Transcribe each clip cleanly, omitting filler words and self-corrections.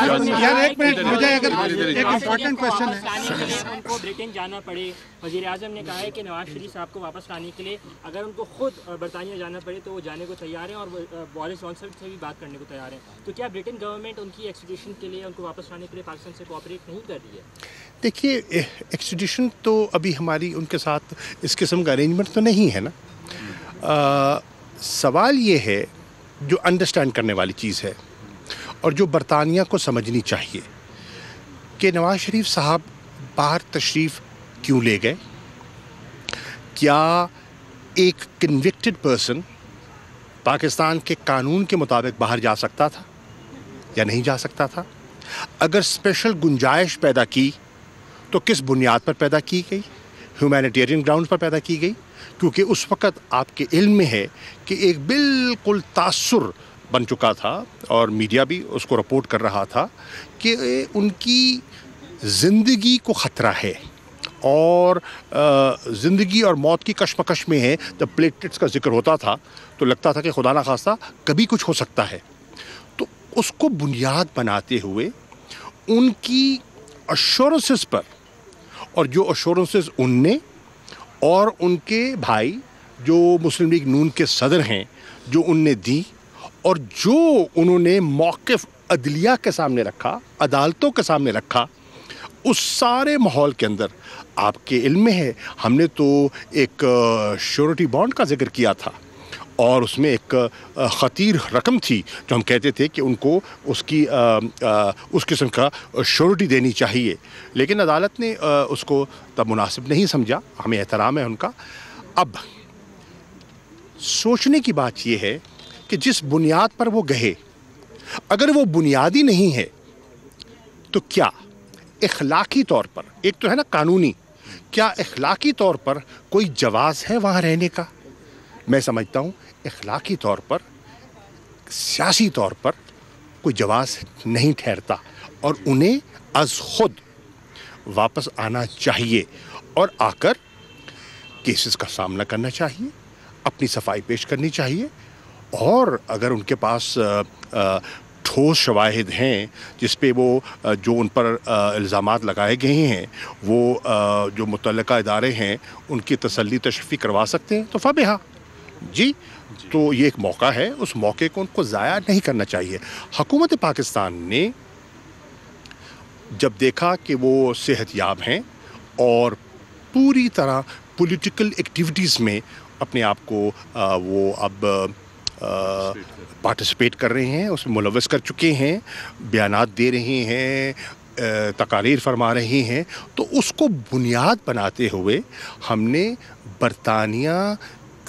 यार एक मिनट, मुझे अगर एक इम्पोर्टेंट क्वेश्चन है, उनको ब्रिटेन जाना पड़े, वज़ीर आज़म ने कहा है कि नवाज शरीफ साहब को वापस लाने के लिए अगर उनको खुद बरतानिया जाना पड़े तो वो जाने को तैयार हैं और बोरिस जॉनसन से भी बात करने को तैयार हैं। तो क्या ब्रिटेन गवर्नमेंट उनकी एक्सट्रेडिशन के लिए, उनको वापस लाने के लिए पाकिस्तान से कोऑपरेट नहीं कर रही है? देखिए, एक्सट्रेडिशन तो अभी हमारी उनके साथ इस किस्म का अरेंजमेंट तो नहीं है ना। सवाल ये है जो अंडरस्टैंड करने वाली चीज़ है और जो बरतानिया को समझनी चाहिए कि नवाज शरीफ साहब बाहर तशरीफ़ क्यों ले गए। क्या एक कन्विक्टेड पर्सन पाकिस्तान के कानून के मुताबिक बाहर जा सकता था या नहीं जा सकता था? अगर स्पेशल गुंजाइश पैदा की तो किस बुनियाद पर पैदा की गई? ह्यूमैनिटेरियन ग्राउंड पर पैदा की गई, क्योंकि उस वक़्त आपके इल्म में है कि एक बिल्कुल तासुर बन चुका था और मीडिया भी उसको रिपोर्ट कर रहा था कि उनकी ज़िंदगी को ख़तरा है और ज़िंदगी और मौत की कशमकश में है। जब प्लेटलेट्स का जिक्र होता था तो लगता था कि खुदा ना खास्ता कभी कुछ हो सकता है। तो उसको बुनियाद बनाते हुए उनकी अश्योरेंसेस पर, और जो अश्योरेंसेस उनने और उनके भाई जो मुस्लिम लीग नून के सदर हैं जो उनने दी, और जो उन्होंने मौक़िफ़ अदलिया के सामने रखा, अदालतों के सामने रखा, उस सारे माहौल के अंदर आपके इल्म में है हमने तो एक श्योरिटी बॉन्ड का जिक्र किया था और उसमें एक ख़तीर रकम थी जो हम कहते थे कि उनको उसकी उस किस्म का श्योरिटी देनी चाहिए, लेकिन अदालत ने उसको तब मुनासिब नहीं समझा। हमें एहतराम है उनका। अब सोचने की बात यह है कि जिस बुनियाद पर वो गए, अगर वो बुनियादी नहीं है तो क्या इखलाकी तौर पर, एक तो है ना कानूनी, क्या इखलाकी तौर पर कोई जवाज़ है वहाँ रहने का? मैं समझता हूँ इखलाकी तौर पर, सियासी तौर पर कोई जवाज़ नहीं ठहरता और उन्हें अज़ खुद वापस आना चाहिए और आकर केसेस का सामना करना चाहिए, अपनी सफाई पेश करनी चाहिए। और अगर उनके पास ठोस शवाहिद हैं जिस पे वो जो उन पर इल्ज़ामात लगाए गए हैं वो जो मुतल्लिका इदारे हैं उनकी तसल्ली तशफ़ी करवा सकते हैं तो फ़बिहा जी। तो ये एक मौका है, उस मौके को उनको ज़ाया नहीं करना चाहिए। हुकूमत पाकिस्तान ने जब देखा कि वो सेहतयाब हैं और पूरी तरह पॉलिटिकल एक्टिविटीज़ में अपने आप को वो अब पार्टिसिपेट कर रहे हैं, उसमें मुलव्वस कर चुके हैं, बयानात दे रहे हैं, तकारीर फरमा रहे हैं, तो उसको बुनियाद बनाते हुए हमने बरतानिया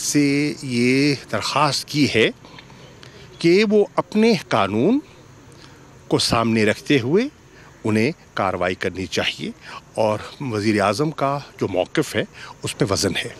से ये दरख्वास्त की है कि वो अपने कानून को सामने रखते हुए उन्हें कार्रवाई करनी चाहिए और वज़ीर आज़म का जो मौक़िफ़ है उस पर वज़न है।